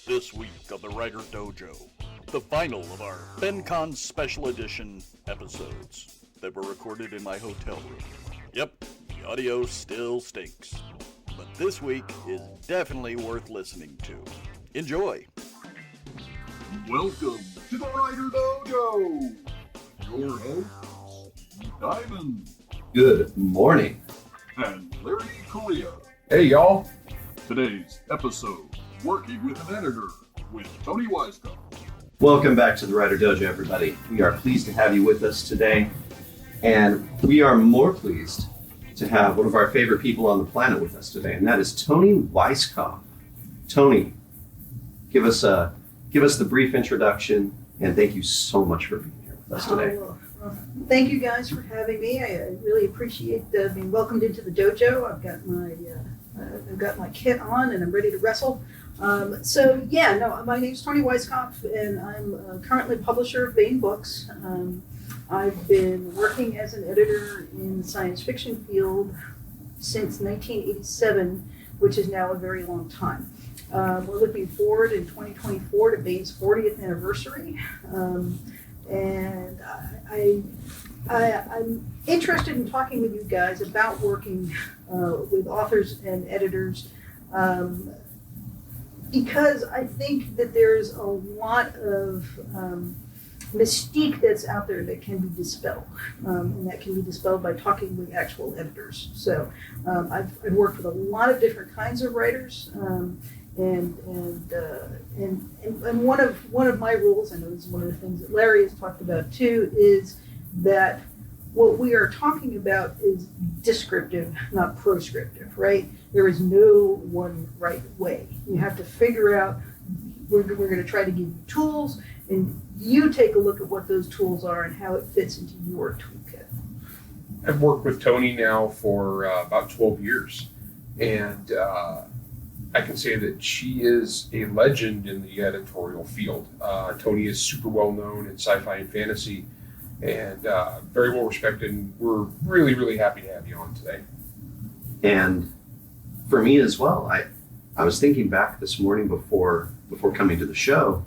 This week on the WriterDojo, the final of our FenCon Special Edition episodes that were recorded in my hotel room. Yep, the audio still stinks, but this week is definitely worth listening to. Enjoy! Welcome to the WriterDojo! Your hosts, Diamond Good morning. and Larry Correia. Hey, y'all. Today's episode, Working with an Editor with Toni Weisskopf. Welcome back to the WriterDojo, everybody. We are pleased to have you with us today, and we are more pleased to have one of our favorite people on the planet with us today, and that is Toni Weisskopf. Toni, give us the brief introduction, and thank you so much for being here with us today. Thank you guys for having me. I really appreciate being welcomed into the dojo. I've got my kit on and I'm ready to wrestle. My name's Toni Weisskopf and I'm currently publisher of Baen Books. I've been working as an editor in the science fiction field since 1987, which is now a very long time. We're looking forward in 2024 to Baen's 40th anniversary. And I'm interested in talking with you guys about working with authors and editors because I think that there's a lot of mystique that's out there that can be dispelled, and that can be dispelled by talking with actual editors. So I've worked with a lot of different kinds of writers. And one of my rules, I know this is one of the things that Larry has talked about too, is that what we are talking about is descriptive, not proscriptive, right? There is no one right way. You have to figure out, we're going to try to give you tools, and you take a look at what those tools are and how it fits into your toolkit. I've worked with Toni now for about 12 years, and I can say that she is a legend in the editorial field. Toni is super well known in sci-fi and fantasy, and very well respected, and we're really, really happy to have you on today. And for me as well, I was thinking back this morning before coming to the show,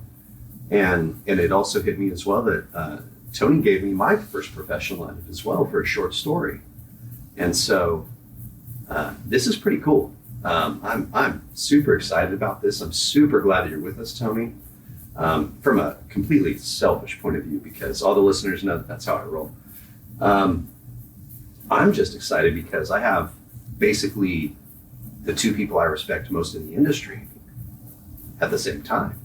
and it also hit me as well that Toni gave me my first professional edit as well for a short story. And so this is pretty cool. I'm super excited about this. I'm super glad that you're with us, Toni, from a completely selfish point of view, because all the listeners know that that's how I roll. I'm just excited because I have basically the two people I respect most in the industry at the same time.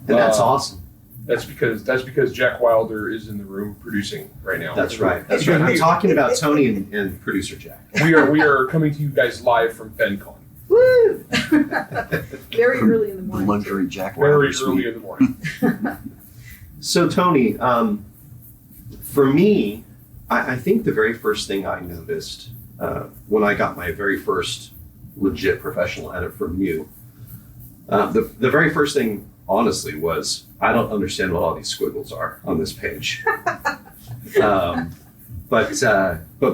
And that's awesome. That's because Jack Wilder is in the room producing right now. That's right. I'm talking about Toni and producer Jack. We are coming to you guys live from FenCon. Woo! Very early in the morning. Luxury Jack Very Wilder early suite. in the morning. So Toni, for me, I think the very first thing I noticed when I got my very first legit professional edit from you, the very first thing, honestly, was I don't understand what all these squiggles are on this page. But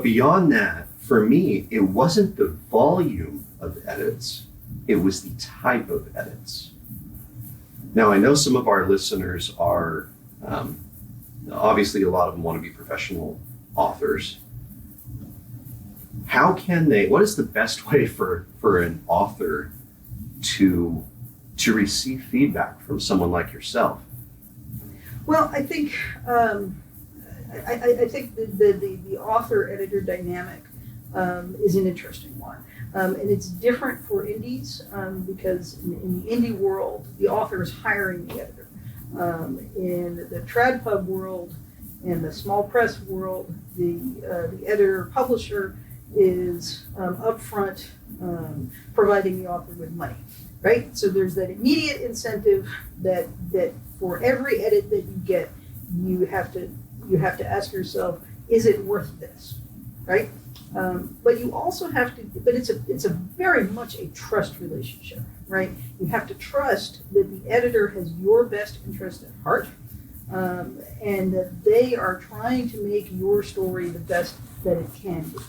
beyond that, for me, it wasn't the volume of edits, it was the type of edits. Now, I know some of our listeners are, obviously a lot of them want to be professional authors. What is the best way for an author to receive feedback from someone like yourself? Well, I think I think the author-editor dynamic is an interesting one, and it's different for indies because in the indie world, the author is hiring the editor. In the trad pub world, in the small press world, the editor-publisher is upfront providing the author with money. Right? So there's that immediate incentive that for every edit that you get, you have to ask yourself, is it worth this? Right? But you also have to, but it's a very much a trust relationship, right? You have to trust that the editor has your best interest at heart, and that they are trying to make your story the best that it can be.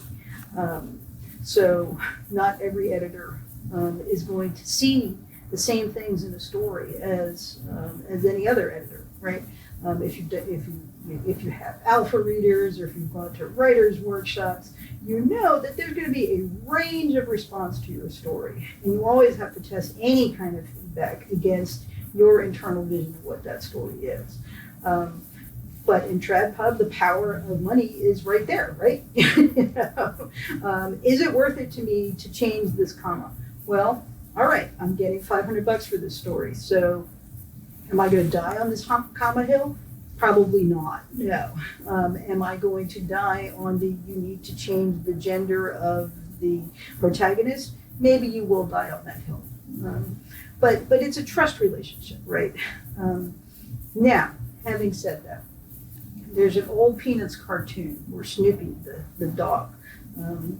So not every editor is going to see the same things in a story as any other editor, right? If you have alpha readers, or if you've gone to writers' workshops, you know that there's going to be a range of response to your story, and you always have to test any kind of feedback against your internal vision of what that story is. But in TradPub, the power of money is right there, right? Is it worth it to me to change this comma? Well, all right, I'm getting $500 for this story, so am I going to die on this comma hill? Probably not, no. Am I going to die on the you need to change the gender of the protagonist? Maybe you will die on that hill. But it's a trust relationship, right? Now, having said that, there's an old Peanuts cartoon where Snoopy, the dog,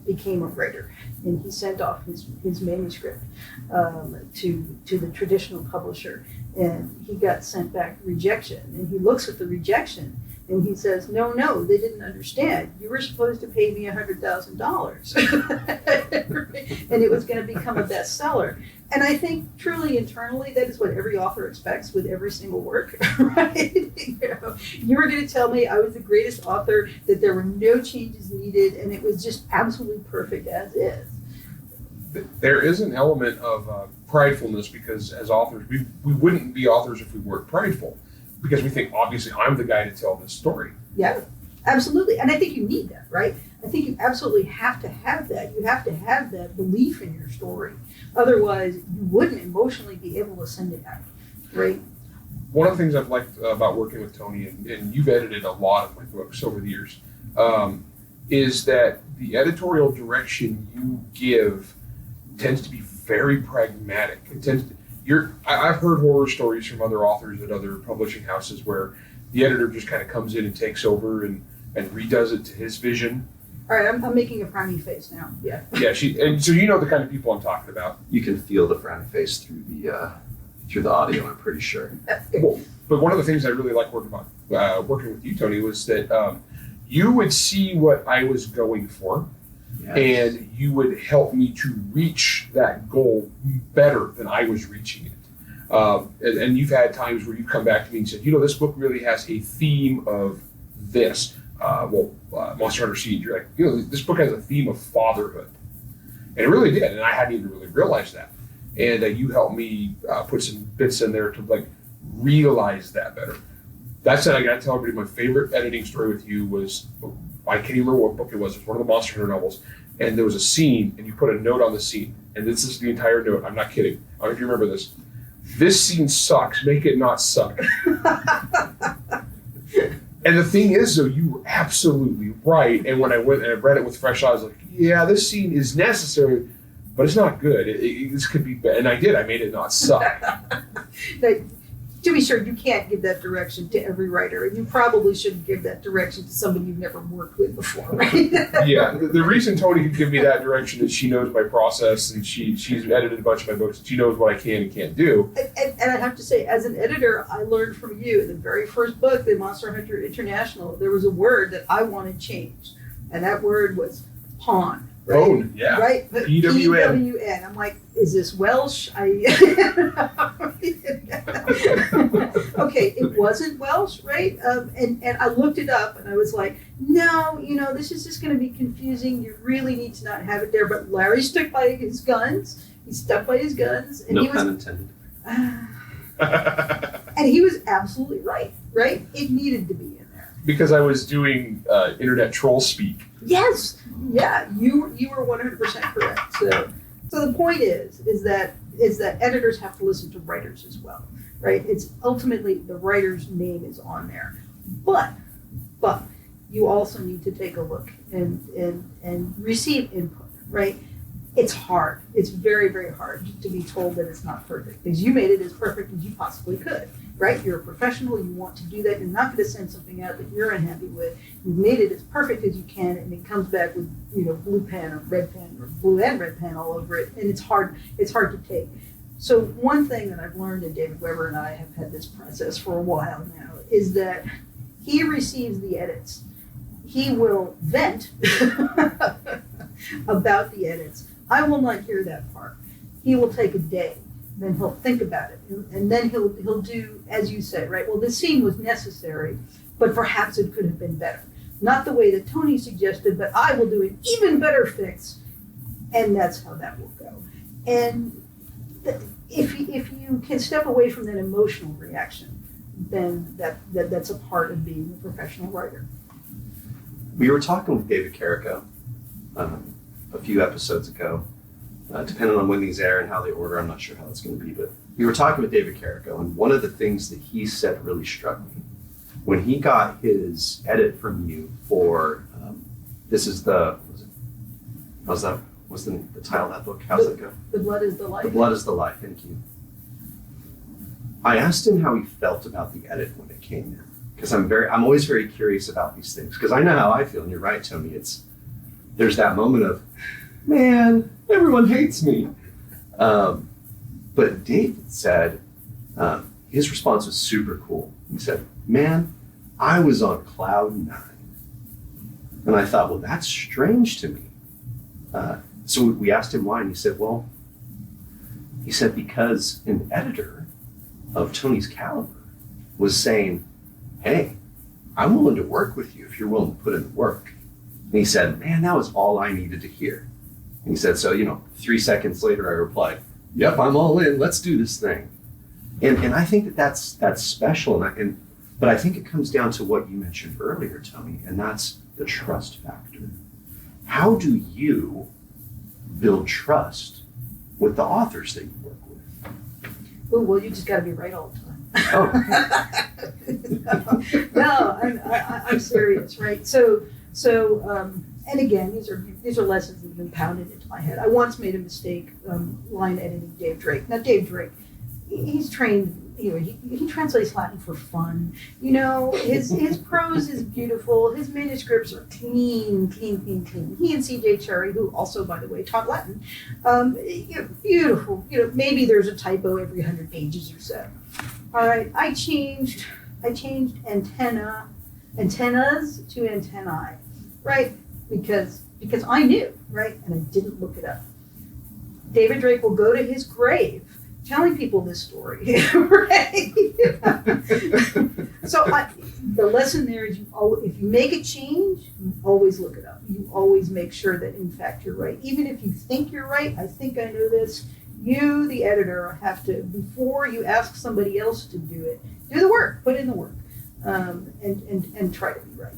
became a writer, and he sent off his manuscript to the traditional publisher, and he got sent back rejection, and he looks at the rejection and he says, no, they didn't understand. You were supposed to pay me $100,000 and it was going to become a bestseller. And I think truly internally, that is what every author expects with every single work, right? You were going to tell me I was the greatest author, that there were no changes needed, and it was just absolutely perfect as is. There is an element of pridefulness, because as authors, we wouldn't be authors if we weren't prideful, because we think, obviously, I'm the guy to tell this story. Yeah, absolutely. And I think you need that, right? I think you absolutely have to have that. You have to have that belief in your story. Otherwise, you wouldn't emotionally be able to send it out, right? One of the things I've liked about working with Toni, and you've edited a lot of my books over the years, is that the editorial direction you give tends to be very pragmatic. I've heard horror stories from other authors at other publishing houses where the editor just kind of comes in and takes over and redoes it to his vision. All right, I'm making a frowny face now. Yeah. Yeah, and so you know the kind of people I'm talking about. You can feel the frowny face through the audio, I'm pretty sure. Well, but one of the things I really like working with you, Toni, was that you would see what I was going for, yes, and you would help me to reach that goal better than I was reaching it. And you've had times where you've come back to me and said, this book really has a theme of this. Monster Hunter Siege, you're like, this book has a theme of fatherhood. And it really did, and I hadn't even really realized that. And you helped me put some bits in there to realize that better. That said, I gotta tell everybody, my favorite editing story with you was, I can't even remember what book it was. It's one of the Monster Hunter novels. And there was a scene, and you put a note on the scene. And this is the entire note. I'm not kidding. I don't know if you remember this. This scene sucks. Make it not suck. And the thing is, though, you were absolutely right. And when I went and I read it with fresh eyes, I was like, yeah, this scene is necessary, but it's not good. This could be bad. And I did. I made it not suck. To be sure, you can't give that direction to every writer, and you probably shouldn't give that direction to somebody you've never worked with before, right? Yeah, the reason Toni could give me that direction is she knows my process, and she's edited a bunch of my books, and she knows what I can and can't do. And I have to say, as an editor, I learned from you, the very first book, the Monster Hunter International, there was a word that I wanted changed, and that word was pawn. Right? Pwn, yeah. Right? PWN. PWN. I'm like, is this Welsh? Okay, it wasn't Welsh, right? And I looked it up and I was like, no, this is just going to be confusing. You really need to not have it there. But Larry stuck by his guns. He stuck by his guns. And no pun intended. And he was absolutely right? It needed to be in there. Because I was doing internet troll speak. Yes. Yeah, you were 100% correct. So the point is that editors have to listen to writers as well, right? It's ultimately the writer's name is on there, but you also need to take a look and receive input, right? It's hard. It's very, very hard to be told that it's not perfect, because you made it as perfect as you possibly could, right? You're a professional. You want to do that. You're not going to send something out that you're unhappy with. You've made it as perfect as you can, and it comes back with blue pen or red pen or blue and red pen all over it, and it's hard to take. So one thing that I've learned, and David Weber and I have had this process for a while now, is that he receives the edits. He will vent about the edits. I will not hear that part. He will take a day then he'll think about it, and then he'll do as you say, right? Well, this scene was necessary, but perhaps it could have been better. Not the way that Toni suggested, but I will do an even better fix, and that's how that will go. And if you can step away from that emotional reaction, then that's a part of being a professional writer. We were talking with David Carrico a few episodes ago, depending on when these air and how they order. I'm not sure how that's going to be, but we were talking with David Carrico, and one of the things that he said really struck me when he got his edit from you for this is the what's the title of that book? How's it go? The Blood is the Life. The Blood is the Life. Thank you. I asked him how he felt about the edit when it came in, because I'm always very curious about these things, because I know how I feel, and you're right, Toni. There's that moment of, man, everyone hates me. But David said his response was super cool. He said, man, I was on cloud 9. And I thought, well, that's strange to me. So we asked him why, and he said, because an editor of Toni's caliber was saying, hey, I'm willing to work with you if you're willing to put in the work. And he said, man, that was all I needed to hear. And he said, so, 3 seconds later, I replied, yep, I'm all in. Let's do this thing. And I think that's special. But I think it comes down to what you mentioned earlier, Toni, and that's the trust factor. How do you build trust with the authors that you work with? Oh, well, you just got to be right all the time. Oh. No, I'm serious, right? So, and again, these are lessons that have been pounded into my head. I once made a mistake line editing Dave Drake. Now, Dave Drake, he's trained. He translates Latin for fun. His prose is beautiful. His manuscripts are clean. He and C.J. Cherry, who also, by the way, taught Latin, beautiful. Maybe there's a typo every 100 pages or so. All right, I changed antennas to antennae, right? Because I knew, right, and I didn't look it up. David Drake will go to his grave telling people this story, right? So the lesson there is if you make a change, you always look it up. You always make sure that, in fact, you're right. Even if you think you're right, I think I know this, you, the editor, have to, before you ask somebody else to do it, do the work, put in the work, and try to be right.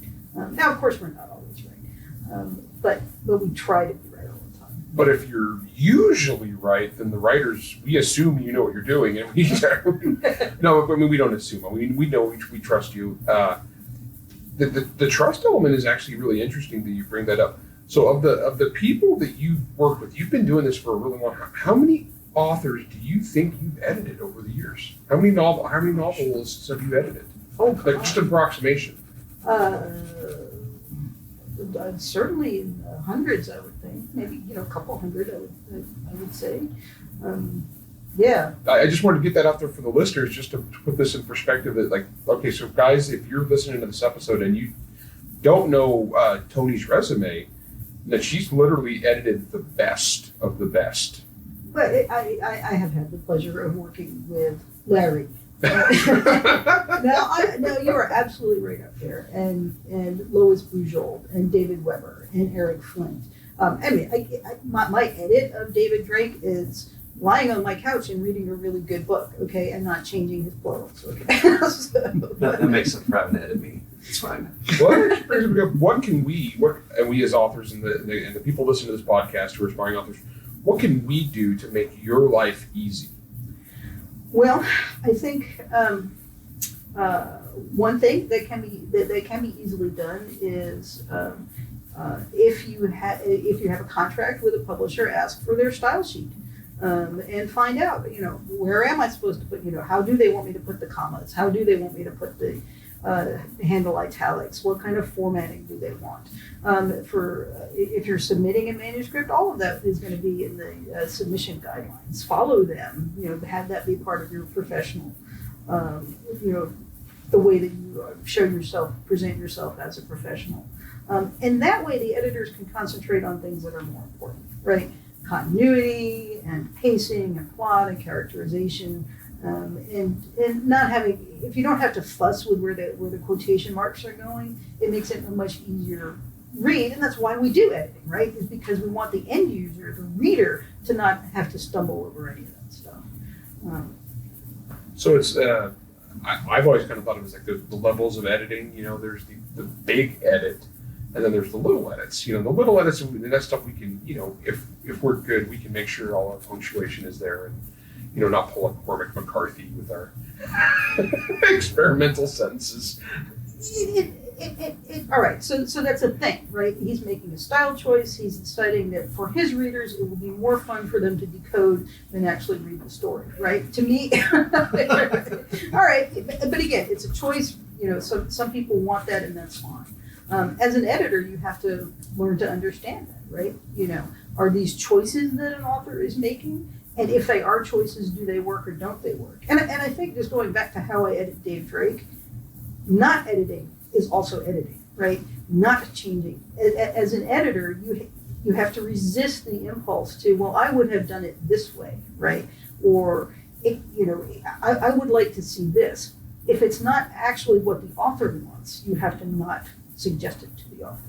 Now, of course, we're not always right, but we try to be right all the time. But if you're usually right, then the writers, we assume you know what you're doing, and we no, I mean, we don't assume. I mean, we know, we trust you. The trust element is actually really interesting that you bring that up. So of the people that you've worked with, you've been doing this for a really long time. How many authors do you think you've edited over the years? How many novelists have you edited? Oh, like just an approximation. Certainly in hundreds, I would think. Maybe a couple hundred, I would say. Yeah. I just wanted to get that out there for the listeners, just to put this in perspective. That okay, so guys, if you're listening to this episode and you don't know Toni's resume, that she's literally edited the best of the best. But I have had the pleasure of working with Larry. No, you are absolutely right up there. And Lois Bujold and David Weber and Eric Flint. My edit of David Drake is lying on my couch and reading a really good book, okay, and not changing his plurals, okay. That makes up for having to edit me. It's fine. What can we, and we as authors and the people listening to this podcast who are aspiring authors, what can we do to make your life easy? Well, I think one thing that can be easily done is if you have a contract with a publisher, ask for their style sheet. And find out, where am I supposed to put, how do they want me to put the commas? How do they want me to put the handle italics? What kind of formatting do they want? If you're submitting a manuscript, all of that is going to be in the submission guidelines. Follow them, have that be part of your professional, the way that you present yourself as a professional. And that way the editors can concentrate on things that are more important, right? continuity and pacing and plot and characterization, and not having, if you don't have to fuss with where the quotation marks are going, it makes it a much easier read, and that's why we do editing, right? Is because we want the end user, the reader, to not have to stumble over any of that stuff. So it's I've always kind of thought of it as like the levels of editing. There's the big edit, and then there's the little edits. The little edits, that's stuff we can, if we're good, we can make sure all our punctuation is there, and not pull up Cormac McCarthy with our experimental sentences. All right, so that's a thing, right? He's making a style choice. He's deciding that for his readers, it will be more fun for them to decode than actually read the story, right? To me, all right, but again, it's a choice. Some people want that, and that's fine. As an editor, you have to learn to understand that, right? Are these choices that an author is making? And if they are choices, do they work or don't they work? And I think, just going back to how I edit Dave Drake, not editing is also editing, right? Not changing. As an editor, you have to resist the impulse to, well, I would have done it this way, right? Or, I would like to see this. If it's not actually what the author wants, you have to not suggest it to the author.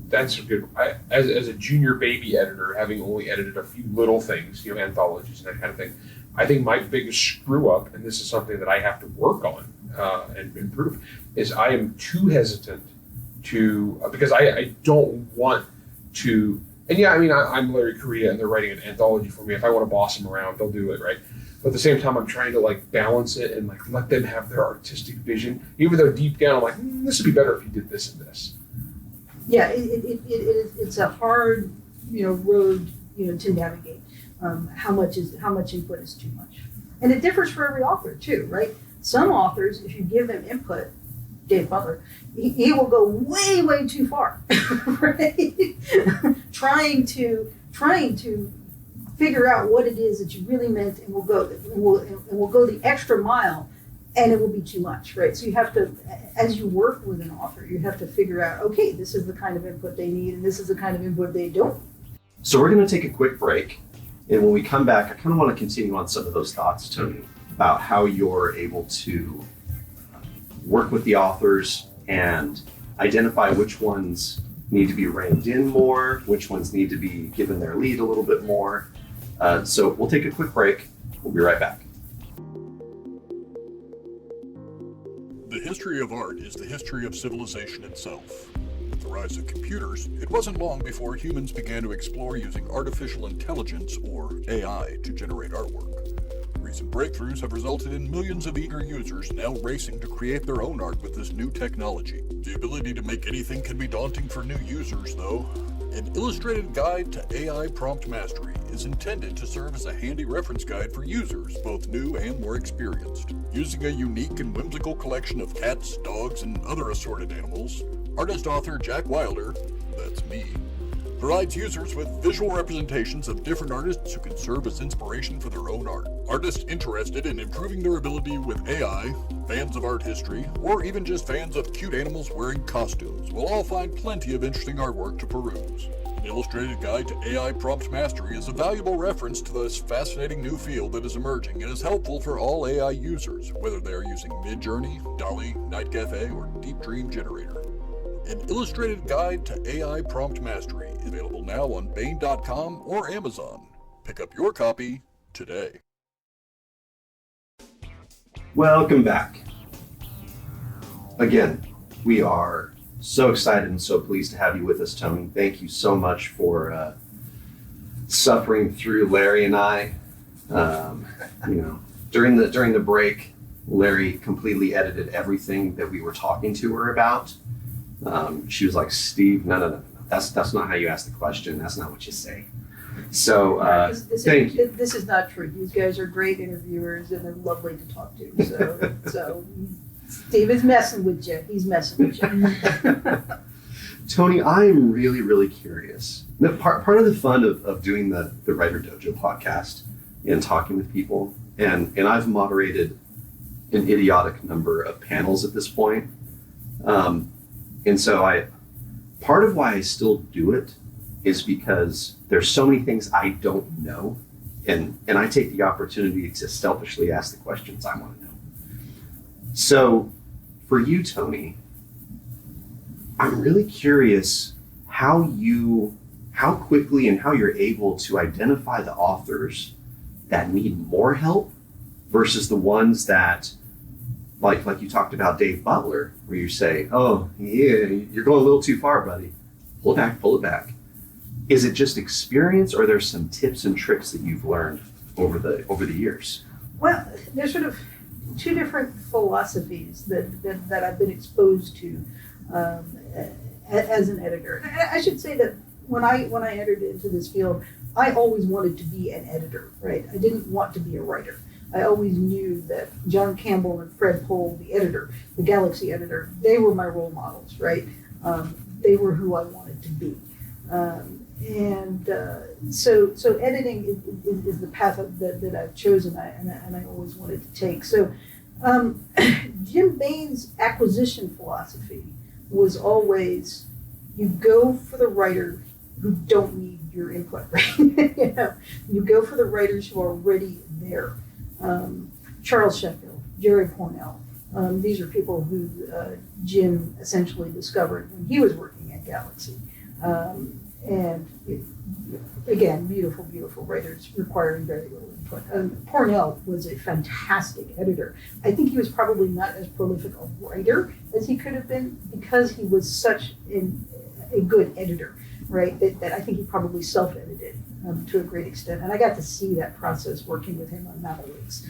That's a good. As a junior baby editor, having only edited a few little things, anthologies and that kind of thing, I think my biggest screw up, and this is something that I have to work on and improve, is I am too hesitant to, because I don't want to, and I'm Larry Correia and they're writing an anthology for me. If I want to boss them around, they'll do it, right? But at the same time, I'm trying to balance it and let them have their artistic vision, even though deep down I'm like, this would be better if you did this and this. Yeah, it's a hard, road, to navigate. How much input is too much, and it differs for every author too, right? Some authors, if you give them input, Dave Butler, he will go way, way too far, right? trying to figure out what it is that you really meant, and will go the extra mile. And it will be too much, right? So you have to, as you work with an author, you have to figure out, okay, this is the kind of input they need, and this is the kind of input they don't need. So we're going to take a quick break. And when we come back, I kind of want to continue on some of those thoughts, Toni, about how you're able to work with the authors and identify which ones need to be reined in more, which ones need to be given their lead a little bit more. So we'll take a quick break. We'll be right back. The history of art is the history of civilization itself. With the rise of computers, it wasn't long before humans began to explore using artificial intelligence, or AI, to generate artwork. Recent breakthroughs have resulted in millions of eager users now racing to create their own art with this new technology. The ability to make anything can be daunting for new users, though. An illustrated guide to AI prompt mastery is intended to serve as a handy reference guide for users, both new and more experienced. Using a unique and whimsical collection of cats, dogs, and other assorted animals, artist-author Jack Wilder, that's me, provides users with visual representations of different artists who can serve as inspiration for their own art. Artists interested in improving their ability with AI, fans of art history, or even just fans of cute animals wearing costumes will all find plenty of interesting artwork to peruse. An illustrated guide to AI prompt mastery is a valuable reference to this fascinating new field that is emerging and is helpful for all AI users, whether they are using Midjourney, DALL-E, Night Cafe, or Deep Dream Generator. An illustrated guide to AI prompt mastery is available now on Bain.com or Amazon. Pick up your copy today. Welcome back. Again, we are so excited and so pleased to have you with us, Toni. Thank you so much for suffering through Larry and I. During the break, Larry completely edited everything that we were talking to her about. She was like, Steve, no. That's not how you ask the question. That's not what you say. So thank you. This is not true. These guys are great interviewers and they're lovely to talk to. So Steve is messing with you. He's messing with you. Toni, I am really, really curious. Part of the fun of doing the WriterDojo podcast and talking with people, and I've moderated an idiotic number of panels at this point. And so part of why I still do it is because there's so many things I don't know, and I take the opportunity to selfishly ask the questions I want to know. So for you, Toni, I'm really curious how quickly and how you're able to identify the authors that need more help versus the ones that, like you talked about Dave Butler, where you say, oh, yeah, you're going a little too far, buddy. Pull it back. Is it just experience, or there's some tips and tricks that you've learned over the years? Well, there's sort of two different philosophies that I've been exposed to as an editor. I should say that when I entered into this field, I always wanted to be an editor, right? I didn't want to be a writer. I always knew that John Campbell and Fred Pohl, the editor, the Galaxy editor, they were my role models, right? They were who I wanted to be. So editing is the path that I've chosen and I always wanted to take. So Jim Bain's acquisition philosophy was always, you go for the writers who don't need your input, right? You go for the writers who are already there. Charles Sheffield, Jerry Pournelle, these are people who Jim essentially discovered when he was working at Galaxy. Again, beautiful, beautiful writers requiring very little input. Pournelle was a fantastic editor. I think he was probably not as prolific a writer as he could have been because he was such a good editor, right? That I think he probably self-edited to a great extent. And I got to see that process working with him on Mavericks,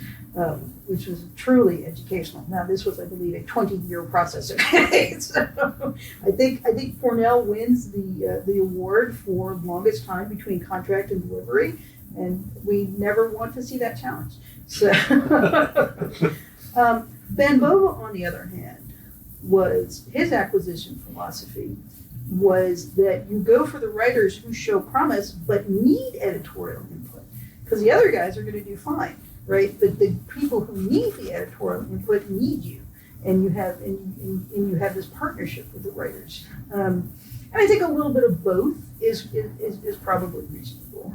which was truly educational. Now, this was, I believe, a 20-year process. So I think Pournelle wins the award for longest time between contract and delivery, and we never want to see that challenge. So Bambova, on the other hand, was his acquisition philosophy was that you go for the writers who show promise but need editorial input, because the other guys are going to do fine, right? But the people who need the editorial input need you, and you have this partnership with the writers. And I think a little bit of both is probably reasonable.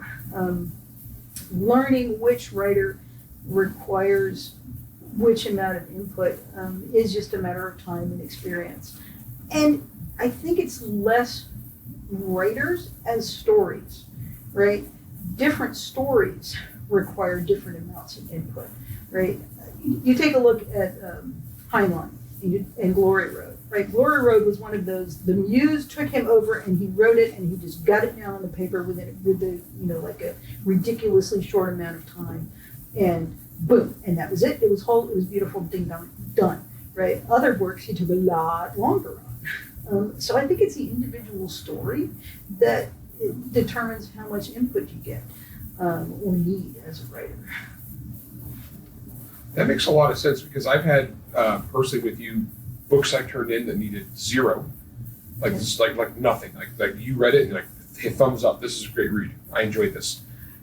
Learning which writer requires which amount of input is just a matter of time and experience. And I think it's less writers as stories, right? Different stories require different amounts of input, right? You take a look at Heinlein and Glory Road, right? Glory Road was one of those, the muse took him over and he wrote it and he just got it down on the paper with like a ridiculously short amount of time, and boom, and that was it. It was whole, it was beautiful, ding done, right? Other works he took a lot longer on. So I think it's the individual story that determines how much input you get or need as a writer. That makes a lot of sense, because I've had personally with you books I turned in that needed zero, like this is like nothing. Like you read it and you're like, hey, thumbs up, this is a great read. I enjoyed this.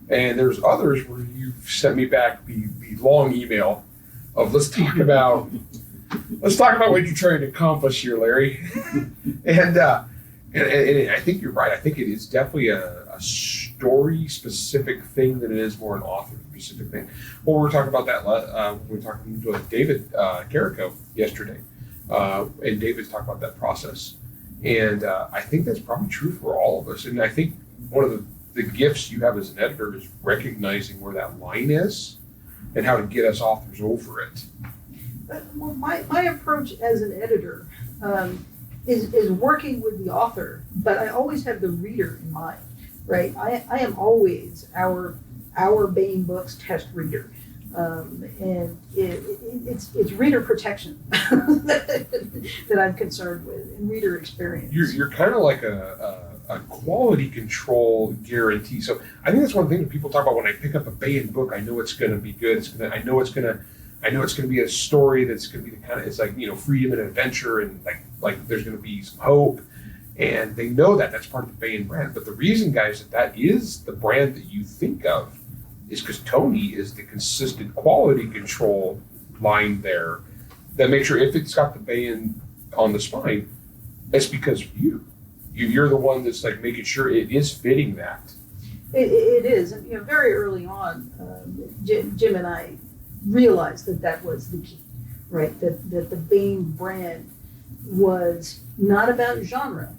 And there's others where you've sent me back the long email of let's talk about what you're trying to accomplish here, Larry. and I think you're right. I think it is definitely a story specific thing than it is more an author specific thing. Well, we were talking about that. We were talking to David Carrico yesterday, and David's talking about that process. And I think that's probably true for all of us. And I think one of the gifts you have as an editor is recognizing where that line is and how to get us authors over it. Well, my approach as an editor is working with the author, but I always have the reader in mind, right? I am always our Bain Books test reader, and it's reader protection that I'm concerned with, and reader experience. You're kind of like a quality control guarantee. So I think that's one thing that people talk about when I pick up a Bain book. I know it's going to be good. I know it's going to be a story that's going to be the kind of, it's like, freedom and adventure, and like there's going to be some hope, and they know that's part of the Bain brand. But the reason, guys, that is the brand that you think of is because Toni is the consistent quality control line there that makes sure if it's got the Bain on the spine, it's because of you. You're the one that's like making sure it is fitting that. It is, and very early on, Jim and I realized that was the key, right? That the Baen brand was not about genre,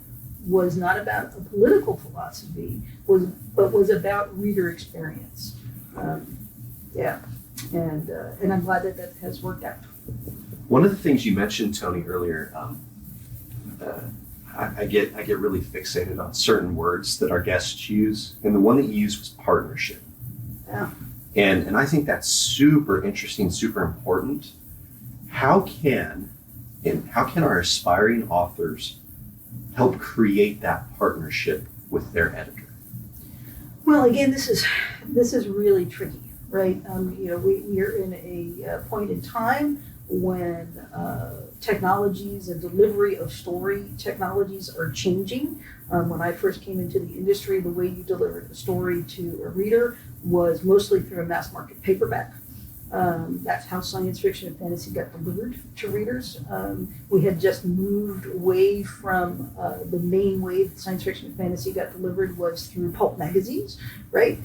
was not about a political philosophy, but was about reader experience. And I'm glad that has worked out. One of the things you mentioned, Toni, earlier, I get really fixated on certain words that our guests use, and the one that you used was partnership. Yeah. And I think that's super interesting, super important. How can our aspiring authors help create that partnership with their editor? Well, again, this is really tricky, right? We are in a point in time when technologies and delivery of story technologies are changing. When I first came into the industry, the way you delivered a story to a reader was mostly through a mass market paperback. That's how science fiction and fantasy got delivered to readers. We had just moved away from the main way that science fiction and fantasy got delivered was through pulp magazines, right?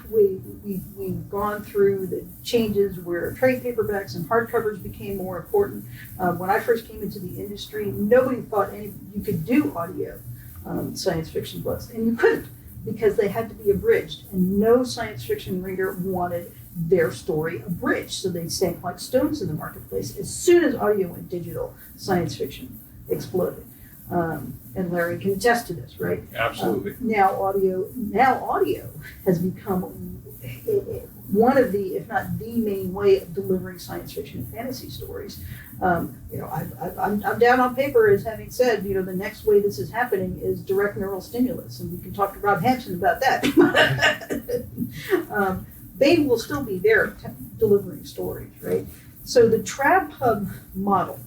We've gone through the changes where trade paperbacks and hardcovers became more important. When I first came into the industry, nobody thought you could do audio science fiction books, and you couldn't because they had to be abridged, and no science fiction reader wanted their story abridged, so they sank like stones in the marketplace. As soon as audio went digital, science fiction exploded. And Larry can attest to this, right? Absolutely. Now audio has become one of the, if not the main way of delivering science fiction and fantasy stories. I'm down on paper as having said, the next way this is happening is direct neural stimulus, and we can talk to Rob Hampson about that. Baen will still be there delivering stories, right? So the Trab Hub model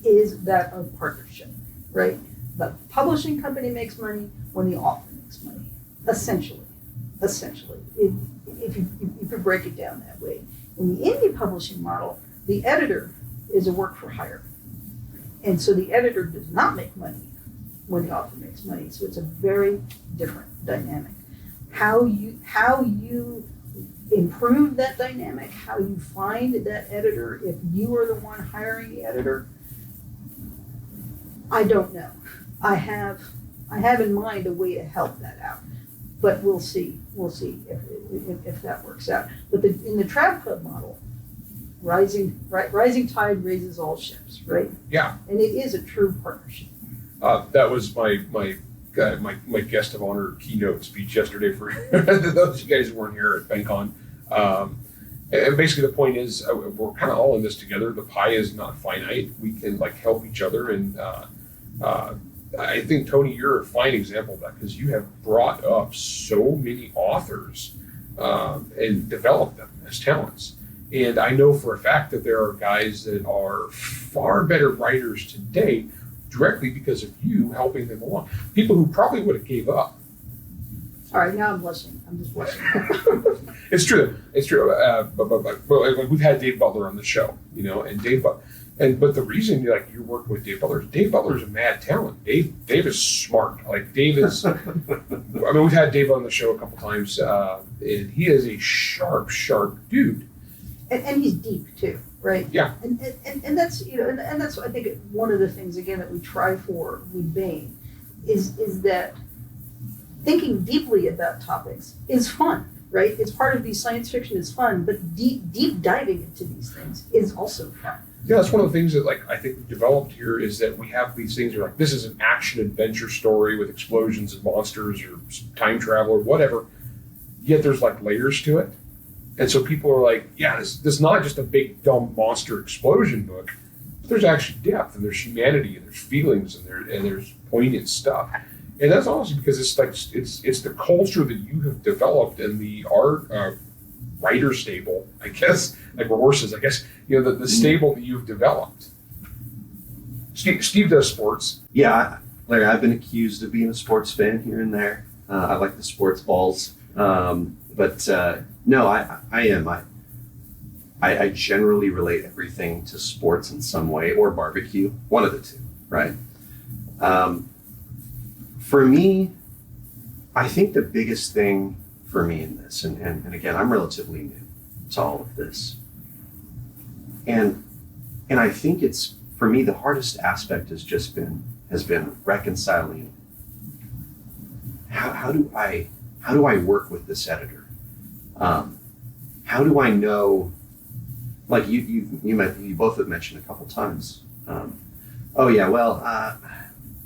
is that of partnership, right? The publishing company makes money when the author makes money, essentially. If you break it down that way. In the indie publishing model, the editor is a work for hire. And so the editor does not make money when the author makes money. So it's a very different dynamic. How you improve that dynamic, how you find that editor, if you are the one hiring the editor, I don't know. I have in mind a way to help that out, but we'll see if that works out. But in the Trab Club model, rising tide raises all ships, right? Yeah. And it is a true partnership. That was my guest of honor keynote speech yesterday for those of you guys who weren't here at FenCon. And basically the point is we're kind of all in this together. The pie is not finite. We can help each other. And I think, Toni, you're a fine example of that because you have brought up so many authors and developed them as talents. And I know for a fact that there are guys that are far better writers today directly because of you helping them along. People who probably would have gave up. All right, now I'm blushing. I'm just blushing. It's true. But we've had Dave Butler on the show, and Dave Butler. But the reason you're working with Dave Butler is a mad talent. Dave is smart. Dave is. We've had Dave on the show a couple times, and he is a sharp dude. And he's deep too, right? Yeah. And that's and that's I think one of the things again that we try for with Baen is that thinking deeply about topics is fun, right? It's part of these science fiction is fun, but deep diving into these things is also fun. Yeah, that's one of the things that I think we've developed here is that we have these things where this is an action adventure story with explosions and monsters or time travel or whatever. Yet there's layers to it. And so people are this is not just a big dumb monster explosion book. But there's actually depth and there's humanity and there's feelings and there's poignant stuff. And that's honestly because it's the culture that you have developed and the art writer stable, I guess, like horses, I guess, the stable that you've developed. Steve does sports. Yeah, Larry, I've been accused of being a sports fan here and there. I like the sports balls. But no, I am. I generally relate everything to sports in some way or barbecue, one of the two, right? For me, I think the biggest thing for me in this, and again, I'm relatively new to all of this, and I think it's, for me, the hardest aspect has been reconciling how do I work with this editor? How do I know? Like you both have mentioned a couple times. Oh yeah, well,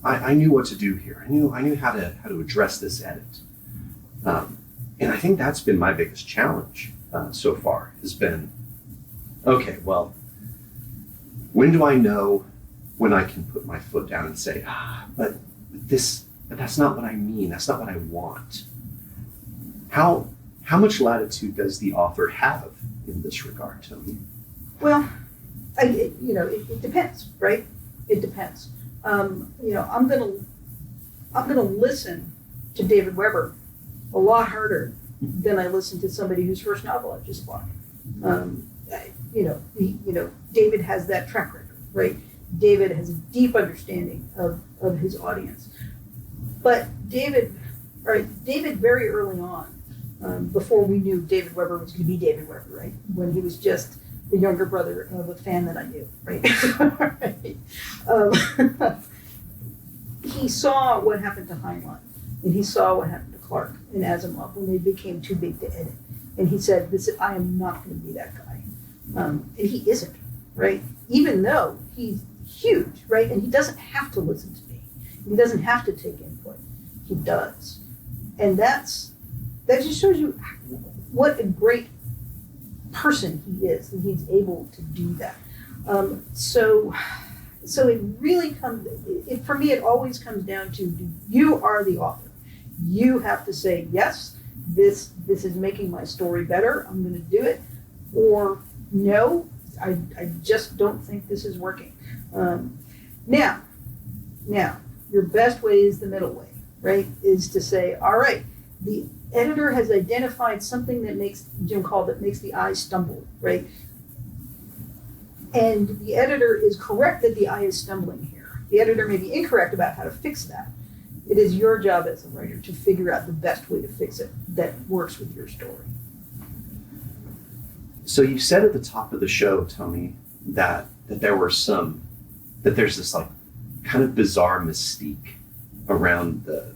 I knew what to do here. I knew how to address this edit, and I think that's been my biggest challenge so far. Has been, okay, well, when do I know when I can put my foot down and say, but that's not what I mean. That's not what I want. How much latitude does the author have in this regard, Toni? Well, it depends, right? It depends. I'm gonna listen to David Weber a lot harder than I listen to somebody whose first novel I just bought. David has that track record, right? David has a deep understanding of his audience. But David very early on, before we knew David Weber was going to be David Weber, right? When he was just the younger brother of a fan that I knew, right? He saw what happened to Heinlein, and he saw what happened to Clark and Asimov when they became too big to edit. And he said, I am not going to be that guy. And he isn't, right? Even though he's huge, right? And he doesn't have to listen to me. He doesn't have to take input. He does. And that just shows you what a great person he is, and he's able to do that. So it really comes, for me, it always comes down to, you are the author. You have to say, yes, this is making my story better, I'm going to do it, or no, I just don't think this is working. Now, your best way is the middle way, right? Is to say, all right, the editor has identified something that makes, Jim called it, makes the eye stumble, right? And the editor is correct that the eye is stumbling here. The editor may be incorrect about how to fix that. It is your job as a writer to figure out the best way to fix it that works with your story. So you said at the top of the show, Toni, that there's this like kind of bizarre mystique around the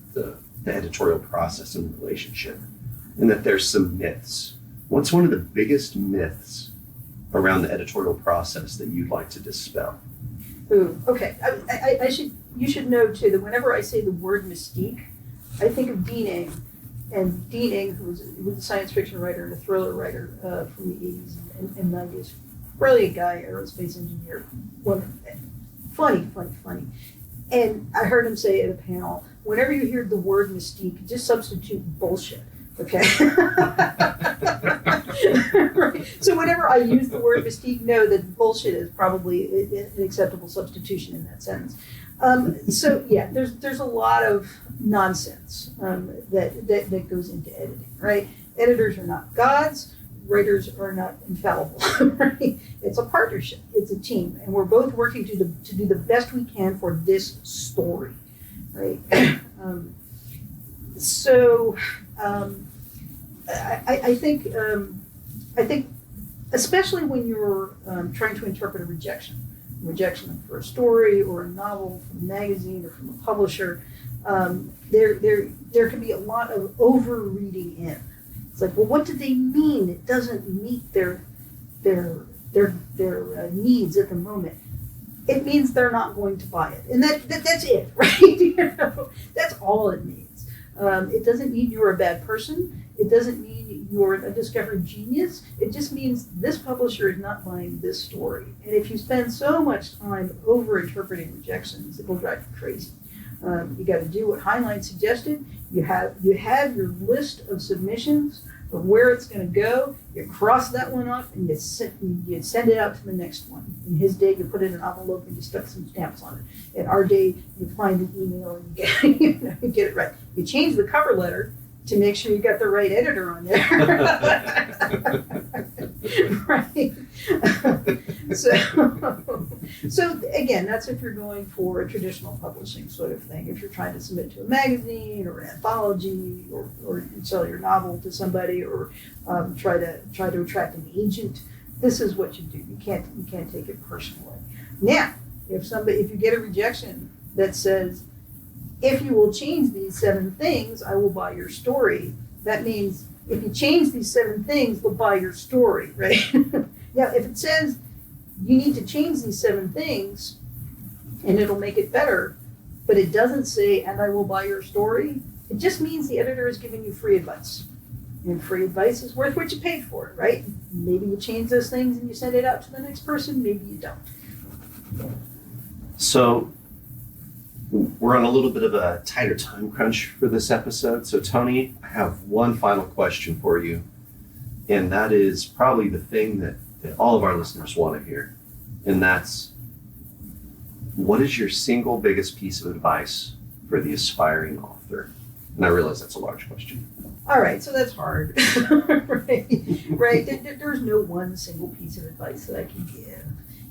editorial process and relationship, and that there's some myths. What's one of the biggest myths around the editorial process that you'd like to dispel? Ooh, okay. You should know too that whenever I say the word mystique, I think of Dean Ing. And Dean Ing, who was a science fiction writer and a thriller writer from the 80s and 90s, brilliant guy, aerospace engineer, funny. And I heard him say at a panel, whenever you hear the word mystique, just substitute bullshit, okay? Right. So whenever I use the word mystique, know that bullshit is probably an acceptable substitution in that sentence. So yeah, there's a lot of nonsense that goes into editing, right? Editors are not gods. Writers are not infallible, right? It's a partnership. It's a team, and we're both working to do the best we can for this story, right? I think, especially when you're trying to interpret a rejection for a story or a novel from a magazine or from a publisher, there can be a lot of over-reading in. It's like, well, what do they mean? It doesn't meet their needs at the moment. It means they're not going to buy it, and that's it, right? That's all it means. It doesn't mean you're a bad person. It doesn't mean you're a undiscovered genius. It just means this publisher is not buying this story. And if you spend so much time over-interpreting rejections, it will drive you crazy. You got to do what Heinlein suggested. You have your list of submissions of where it's going to go. You cross that one off, and you send it out to the next one. In his day, you put it in an envelope and you stuck some stamps on it. In our day, you find the email and you get it right. You change the cover letter to make sure you got the right editor on there. Right. So again, that's if you're going for a traditional publishing sort of thing. If you're trying to submit to a magazine or an anthology, or sell your novel to somebody, or try to attract an agent, this is what you do. You can't take it personally. Now, if you get a rejection that says, if you will change these 7 things, I will buy your story. That means if you change these 7 things, they'll buy your story, right? Now, if it says you need to change these 7 things and it'll make it better, but it doesn't say, and I will buy your story, it just means the editor is giving you free advice. And free advice is worth what you paid for it, right? Maybe you change those things and you send it out to the next person, maybe you don't. So we're on a little bit of a tighter time crunch for this episode. So Toni, I have one final question for you. And that is probably the thing that all of our listeners want to hear. And that's, what is your single biggest piece of advice for the aspiring author? And I realize that's a large question. All right, so that's hard, right? There's no one single piece of advice that I can give.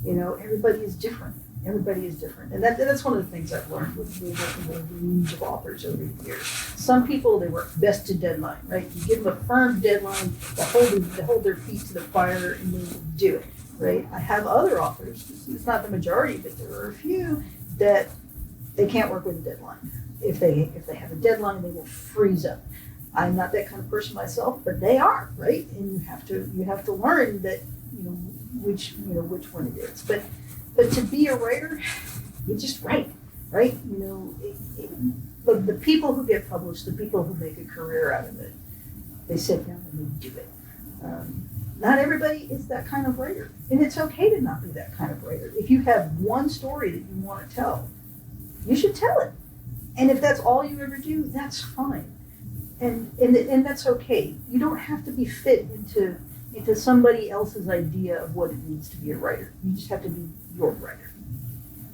You know, everybody is different. And that's one of the things I've learned with working with a range of authors over the years. Some people, they work best to deadline, right? You give them a firm deadline, they hold their feet to the fire, and they will do it, right? I have other authors, it's not the majority, but there are a few that they can't work with a deadline. If they have a deadline, they will freeze up. I'm not that kind of person myself, but they are, right? And you have to learn that, which one it is. But to be a writer, you just write, right? The people who get published, the people who make a career out of it, they sit down and they do it. Not everybody is that kind of writer, and it's okay to not be that kind of writer. If you have one story that you want to tell, you should tell it. And if that's all you ever do, that's fine. And that's okay. You don't have to be fit into somebody else's idea of what it means to be a writer. You just have to be your writer.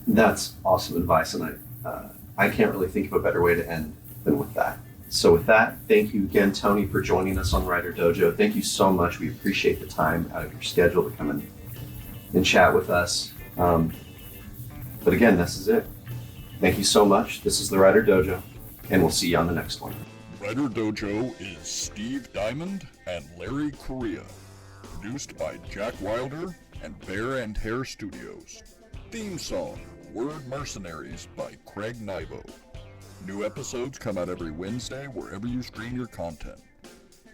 That's awesome advice, and I can't really think of a better way to end than with that. So with that, thank you again, Toni, for joining us on WriterDojo. Thank you so much. We appreciate the time out of your schedule to come and chat with us. But again, this is it. Thank you so much. This is the WriterDojo, and we'll see you on the next one. WriterDojo is Steve Diamond and Larry Correia. Produced by Jack Wilder and Bear and Hare Studios. Theme song, Word Mercenaries by Craig Nivo. New episodes come out every Wednesday wherever you stream your content.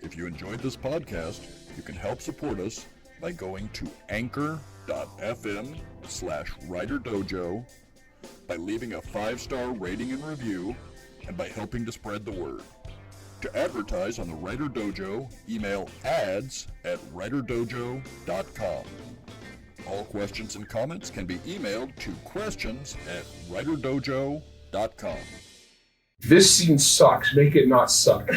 If you enjoyed this podcast, you can help support us by going to anchor.fm/WriterDojo, by leaving a 5-star rating and review, and by helping to spread the word. To advertise on the WriterDojo, email ads@writerdojo.com. All questions and comments can be emailed to questions@writerdojo.com. This scene sucks. Make it not suck.